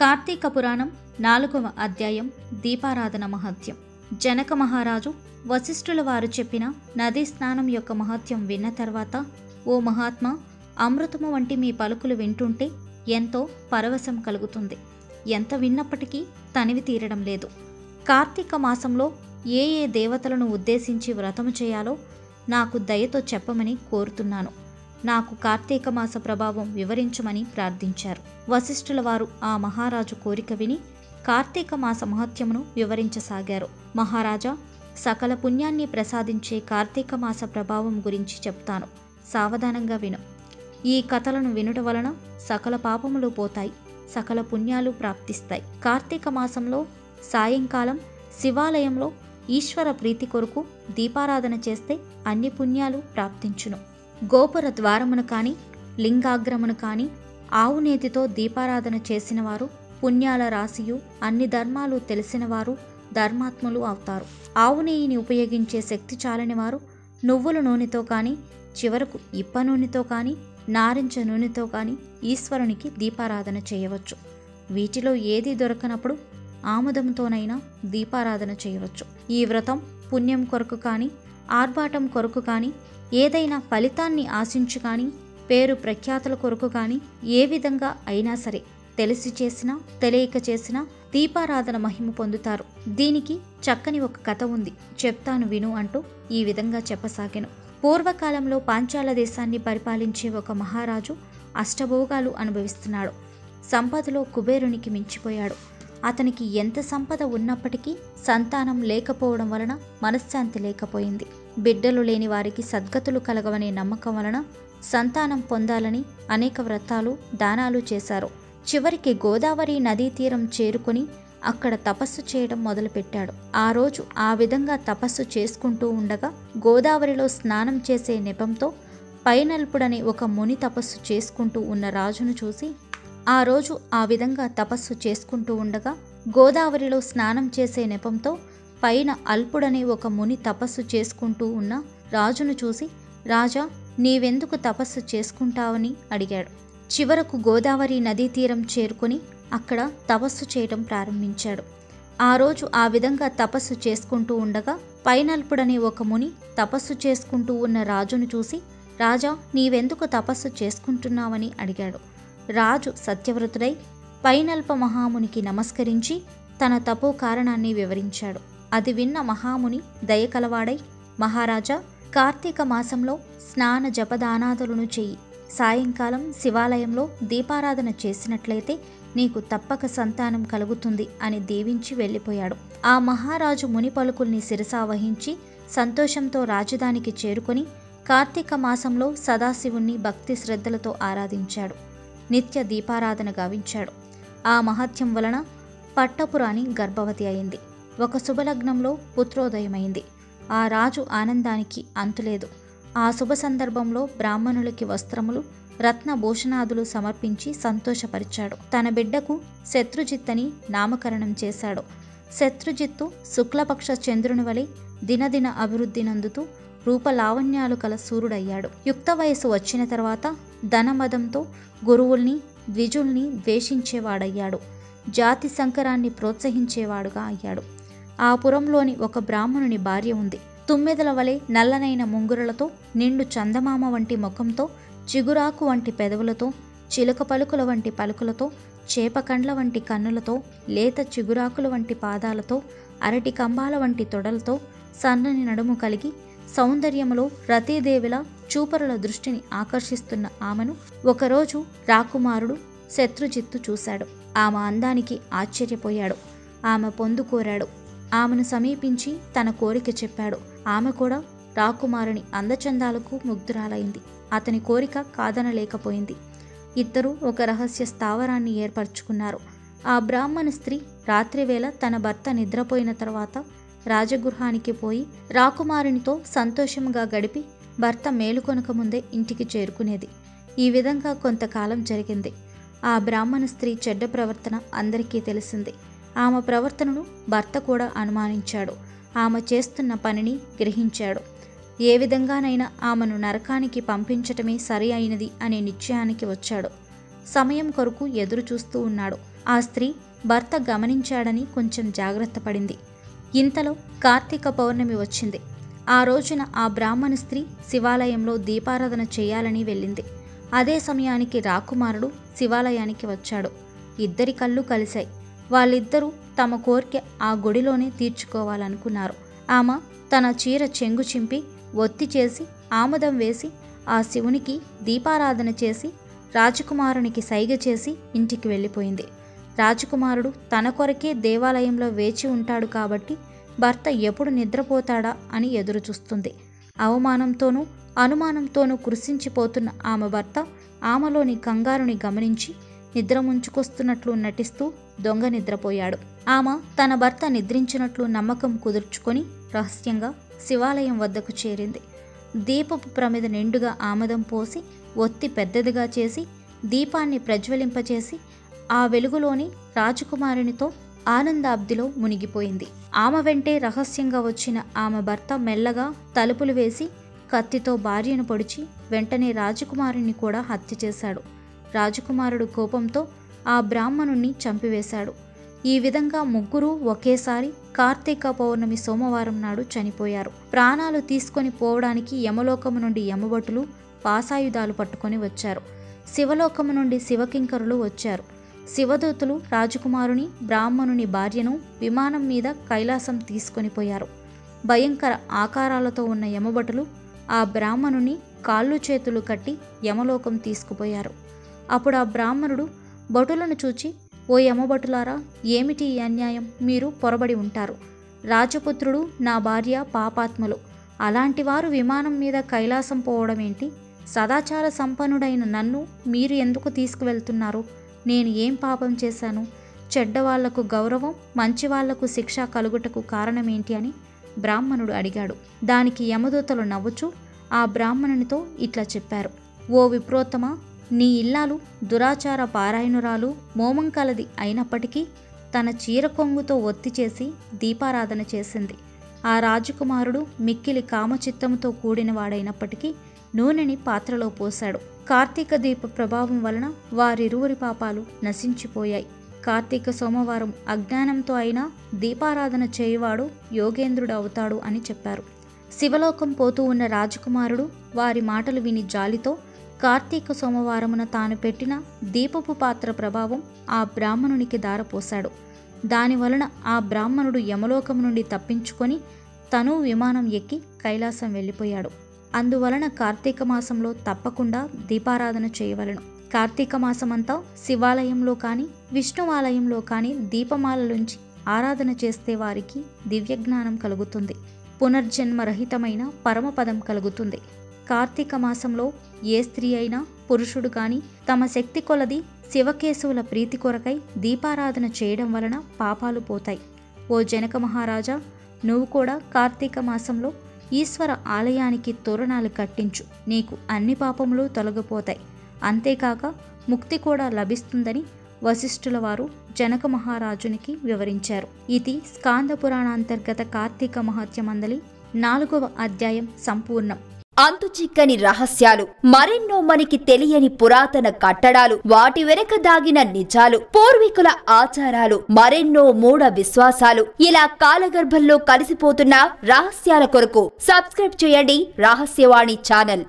కార్తీక పురాణం 4వ అధ్యాయం దీపారాధన మహత్యం. జనక మహారాజు వశిష్ఠుల వారు చెప్పిన నదీ స్నానం యొక్క మహత్యం విన్న తర్వాత, ఓ మహాత్మా, అమృతము వంటి మీ పలుకులు వింటుంటే ఎంతో పరవశం కలుగుతుంది. ఎంత విన్నప్పటికీ తనివి తీరడం లేదు. కార్తీక మాసంలో ఏ ఏ దేవతలను ఉద్దేశించి వ్రతము చేయాలో నాకు దయతో చెప్పమని కోరుతున్నాను. నాకు కార్తీక మాస ప్రభావం వివరించమని ప్రార్థించారు. వశిష్ఠుల వారు ఆ మహారాజు కోరిక విని కార్తీక మాస మహత్యమును వివరించసాగారు. మహారాజా, సకల పుణ్యాన్ని ప్రసాదించే కార్తీక మాస ప్రభావం గురించి చెప్తాను. సావధానంగా విను. ఈ కథలను వినుట వలన సకల పాపములు పోతాయి, సకల పుణ్యాలు ప్రాప్తిస్తాయి. కార్తీక మాసంలో సాయంకాలం శివాలయంలో ఈశ్వర ప్రీతి కొరకు దీపారాధన చేస్తే అన్ని పుణ్యాలు ప్రాప్తించును. గోపుర ద్వారమును కాని లింగాగ్రమును కాని ఆవు నేతితో దీపారాధన చేసిన వారు పుణ్యాల రాశియు, అన్ని ధర్మాలు తెలిసిన వారు ధర్మాత్ములు అవుతారు. ఆవు నెయ్యిని ఉపయోగించే శక్తి చాలని వారు నువ్వుల నూనెతో కానీ, చివరకు ఇప్ప నూనెతో కానీ, నారింజ నూనెతో కానీ ఈశ్వరునికి దీపారాధన చేయవచ్చు. వీటిలో ఏది దొరకనప్పుడు ఆముదంతోనైనా దీపారాధన చేయవచ్చు. ఈ వ్రతం పుణ్యం కొరకు కానీ, ఆర్భాటం కొరకు కానీ, ఏదైనా ఫలితాన్ని ఆశించు కానీ, పేరు ప్రఖ్యాతుల కొరకు కానీ, ఏ విధంగా అయినా సరే తెలిసి చేసినా తెలియక చేసినా దీపారాధన మహిమ పొందుతారు. దీనికి చక్కని ఒక కథ ఉంది, చెప్తాను విను అంటూ ఈ విధంగా చెప్పసాగాను. పూర్వకాలంలో పాంచాల దేశాన్ని పరిపాలించే ఒక మహారాజు అష్టభోగాలు అనుభవిస్తున్నాడు. సంపదలో కుబేరునికి మించిపోయాడు. అతనికి ఎంత సంపద ఉన్నప్పటికీ సంతానం లేకపోవడం వలన మనశ్శాంతి లేకపోయింది. బిడ్డలు లేని వారికి సద్గతులు కలగవనే నమ్మకం వలన సంతానం పొందాలని అనేక వ్రతాలు దానాలు చేశారు. చివరికి గోదావరి నదీ తీరం చేరుకొని అక్కడ తపస్సు చేయడం మొదలుపెట్టాడు. ఆ రోజు ఆ విధంగా తపస్సు చేసుకుంటూ ఉండగా గోదావరిలో స్నానం చేసే నెపంతో పైనల్పుడనే ఒక ముని తపస్సు చేసుకుంటూ ఉన్న రాజును చూసి, ఆ రోజు ఆ విధంగా తపస్సు చేసుకుంటూ ఉండగా గోదావరిలో స్నానం చేసే నెపంతో పైన అల్పుడనే ఒక ముని తపస్సు చేసుకుంటూ ఉన్న రాజును చూసి, రాజా, నీవెందుకు తపస్సు చేసుకుంటావని అడిగాడు. చివరకు గోదావరి నదీ తీరం చేరుకొని అక్కడ తపస్సు చేయడం ప్రారంభించాడు. ఆ రోజు ఆ విధంగా తపస్సు చేసుకుంటూ ఉండగా పైనల్పుడనే ఒక ముని తపస్సు చేసుకుంటూ ఉన్న రాజును చూసి, రాజా, నీవెందుకు తపస్సు చేసుకుంటున్నావని అడిగాడు. రాజు సత్యవ్రతుడై పైనల్ప మహామునికి నమస్కరించి తన తపో కారణాన్ని వివరించాడు. అది విన్న మహాముని దయకలవాడై, మహారాజా, కార్తీక మాసంలో స్నాన జపదానాదులను చెయ్యి. సాయంకాలం శివాలయంలో దీపారాధన చేసినట్లయితే నీకు తప్పక సంతానం కలుగుతుంది అని దీవించి వెళ్ళిపోయాడు. ఆ మహారాజు ముని పలుకుల్ని శిరసావహించి సంతోషంతో రాజధానికి చేరుకొని కార్తీక మాసంలో సదాశివుణ్ణి భక్తి శ్రద్ధలతో ఆరాధించాడు. నిత్య దీపారాధన గావించాడు. ఆ మహత్యం వలన పట్టపురాణి గర్భవతి అయింది. ఒక శుభలగ్నంలో పుత్రోదయమైంది. ఆ రాజు ఆనందానికి అంతులేదు. ఆ శుభ సందర్భంలో బ్రాహ్మణులకి వస్త్రములు, రత్నభూషణాదులు సమర్పించి సంతోషపరిచాడు. తన బిడ్డకు శత్రుజిత్ అని నామకరణం చేశాడు. శత్రుజిత్తు శుక్లపక్ష చంద్రుని వలె దినదిన అభివృద్ధి నందుతూ రూపలావణ్యాలు కల సూర్యుడయ్యాడు. యుక్త వయసు వచ్చిన తర్వాత ధనమదంతో గురువుల్ని, ద్విజుల్ని ద్వేషించేవాడయ్యాడు. జాతి సంకరాన్ని ప్రోత్సహించేవాడుగా అయ్యాడు. ఆ పురంలోని ఒక బ్రాహ్మణుని భార్య ఉంది. తుమ్మెదల వలె నల్లనైన ముంగురలతో, నిండు చందమామ వంటి ముఖంతో, చిగురాకు వంటి పెదవులతో, చిలుక పలుకుల వంటి పలుకులతో, చేపకండ్ల వంటి కన్నులతో, లేత చిగురాకుల వంటి పాదాలతో, అరటి కంబాల వంటి తొడలతో, సన్నని నడుము కలిగి సౌందర్యములో రతీదేవిలా చూపరుల దృష్టిని ఆకర్షిస్తున్న ఆమెను ఒకరోజు రాకుమారుడు శత్రుజిత్తు చూశాడు. ఆమె అందానికి ఆశ్చర్యపోయాడు. ఆమె పొందు కోరాడు. ఆమెను సమీపించి తన కోరిక చెప్పాడు. ఆమె కూడా రాకుమారుని అందచందాలకు ముగ్ధురాలైంది. అతని కోరిక కాదనలేకపోయింది. ఇద్దరూ ఒక రహస్య స్థావరాన్ని ఏర్పరచుకున్నారు. ఆ బ్రాహ్మణ స్త్రీ రాత్రివేళ తన భర్త నిద్రపోయిన తర్వాత రాజగృహానికి పోయి రాకుమారునితో సంతోషంగా గడిపి భర్త మేలుకొనక ముందే ఇంటికి చేరుకునేది. ఈ విధంగా కొంతకాలం జరిగింది. ఆ బ్రాహ్మణ స్త్రీ చెడ్డ ప్రవర్తన అందరికీ తెలిసింది. ఆమె ప్రవర్తనను భర్త కూడా అనుమానించాడు. ఆమె చేస్తున్న పనిని గ్రహించాడు. ఏ విధంగానైనా ఆమెను నరకానికి పంపించటమే సరి అయినది అనే నిశ్చయానికి వచ్చాడు. సమయం కొరకు ఎదురు చూస్తూ ఉన్నాడు. ఆ స్త్రీ భర్త గమనించాడని కొంచెం జాగ్రత్త పడింది. ఇంతలో కార్తీక పౌర్ణమి వచ్చింది. ఆ రోజున ఆ బ్రాహ్మణ స్త్రీ శివాలయంలో దీపారాధన చేయాలని వెళ్ళింది. అదే సమయానికి రాకుమారుడు శివాలయానికి వచ్చాడు. ఇద్దరి కళ్ళు కలిశాయి. వాళ్ళిద్దరూ తమ కోరిక ఆ గుడిలోనే తీర్చుకోవాలనుకున్నారు. ఆమె తన చీర చెంగు చింపి ఒత్తి చేసి ఆముదం వేసి ఆ శివునికి దీపారాధన చేసి రాజకుమారునికి సైగ చేసి ఇంటికి వెళ్ళిపోయింది. రాజకుమారుడు తన కొరకే దేవాలయంలో వేచి ఉంటాడు కాబట్టి భర్త ఎప్పుడు నిద్రపోతాడా అని ఎదురు చూస్తుంది. అవమానంతోనూ అనుమానంతోనూ కృషించిపోతున్న ఆమె భర్త ఆమెలోని కంగారుని గమనించి నిద్ర ముంచుకొస్తున్నట్లు నటిస్తూ దొంగ నిద్రపోయాడు. ఆమె తన భర్త నిద్రించినట్లు నమ్మకం కుదుర్చుకొని రహస్యంగా శివాలయం వద్దకు చేరింది. దీపపు ప్రమిద నిండుగా ఆమదం పోసి ఒత్తి పెద్దదిగా చేసి దీపాన్ని ప్రజ్వలింపచేసి ఆ వెలుగులోని రాజకుమారునితో ఆనందాబ్దిలో మునిగిపోయింది. ఆమె వెంటే రహస్యంగా వచ్చిన ఆమె భర్త మెల్లగా తలుపులు వేసి కత్తితో భార్యను పొడిచి వెంటనే రాజకుమారుని కూడా హత్య చేశాడు. రాజకుమారుడు కోపంతో ఆ బ్రాహ్మణుణ్ణి చంపివేశాడు. ఈ విధంగా ముగ్గురు ఒకేసారి కార్తీక పౌర్ణమి సోమవారం నాడు చనిపోయారు. ప్రాణాలు తీసుకొని పోవడానికి యమలోకము నుండి యమభటులు పాసాయుధాలు పట్టుకొని వచ్చారు. శివలోకము నుండి శివకింకరులు వచ్చారు. శివదూతులు రాజకుమారుని బ్రాహ్మణుని భార్యను విమానం మీద కైలాసం తీసుకొని పోయారు. భయంకర ఆకారాలతో ఉన్న యమభటులు ఆ బ్రాహ్మణుని కాళ్ళు చేతులు కట్టి యమలోకం తీసుకుపోయారు. అప్పుడు ఆ బ్రాహ్మణుడు భటులను చూచి, ఓ యమభటులారా, ఏమిటి ఈ అన్యాయం? మీరు పొరబడి ఉంటారు. రాజపుత్రుడు నా భార్య పాపాత్ములు, అలాంటి వారు విమానం మీద కైలాసం పోవడం ఏంటి? సదాచార సంపన్నుడైన నన్ను మీరు ఎందుకు తీసుకువెళ్తున్నారు? నేను ఏం పాపం చేశాను? చెడ్డవాళ్లకు గౌరవం, మంచివాళ్లకు శిక్ష కలుగుటకు కారణమేంటి అని బ్రాహ్మణుడు అడిగాడు. దానికి యమదూతలు నవ్వుచూ ఆ బ్రాహ్మణునితో ఇట్లా చెప్పారు. ఓ విప్రోత్తమ, నీ ఇల్లాలు దురాచార పారాయణురాలు, మోమం కలది అయినప్పటికీ తన చీర కొంగుతో ఒత్తి చేసి దీపారాధన చేసింది. ఆ రాజకుమారుడు మిక్కిలి కామచిత్తంతో కూడినవాడైనప్పటికీ నూనెని పాత్రలో పోశాడు. కార్తీక దీప ప్రభావం వలన వారిరువురి పాపాలు నశించిపోయాయి. కార్తీక సోమవారం అజ్ఞానంతో అయినా దీపారాధన చేయువాడు యోగేంద్రుడు అవుతాడు అని చెప్పారు. శివలోకం పోతూ ఉన్న రాజకుమారుడు వారి మాటలు విని జాలితో కార్తీక సోమవారమున తాను పెట్టిన దీపపు పాత్ర ప్రభావం ఆ బ్రాహ్మణునికి దారపోశాడు. దానివలన ఆ బ్రాహ్మణుడు యమలోకం నుండి తప్పించుకొని తను విమానం ఎక్కి కైలాసం వెళ్ళిపోయాడు. అందువలన కార్తీక మాసంలో తప్పకుండా దీపారాధన చేయవలెను. కార్తీక మాసమంతా శివాలయంలో కానీ విష్ణువాలయంలో కానీ దీపమాలలుంచి ఆరాధన చేస్తే వారికి దివ్యజ్ఞానం కలుగుతుంది. పునర్జన్మరహితమైన పరమపదం కలుగుతుంది. కార్తీక మాసంలో ఏ స్త్రీ అయినా పురుషుడు కానీ తమ శక్తి కొలది శివకేశవుల ప్రీతి కొరకై దీపారాధన చేయడం వలన పాపాలు పోతాయి. ఓ జనక మహారాజా, నువ్వు కూడా కార్తీక మాసంలో ఈశ్వర ఆలయానికి తోరణాలు కట్టించు. నీకు అన్ని పాపములు తొలగిపోతాయి. అంతేకాక ముక్తి కూడా లభిస్తుందని వశిష్ఠుల వారు జనక మహారాజునికి వివరించారు. ఇది స్కాంద పురాణాంతర్గత కార్తీక మహత్యమందలి 4వ అధ్యాయం సంపూర్ణం. అంతుచిక్కని రహస్యాలు, మరెన్నో మనకి తెలియని పురాతన కట్టడాలు, వాటి వెనక దాగిన నిజాలు, పూర్వీకుల ఆచారాలు, మరెన్నో మూఢ విశ్వాసాలు, ఇలా కాలగర్భంలో కలిసిపోతున్న రహస్యాల కొరకు సబ్స్క్రైబ్ చేయండి రహస్యవాణి ఛానల్.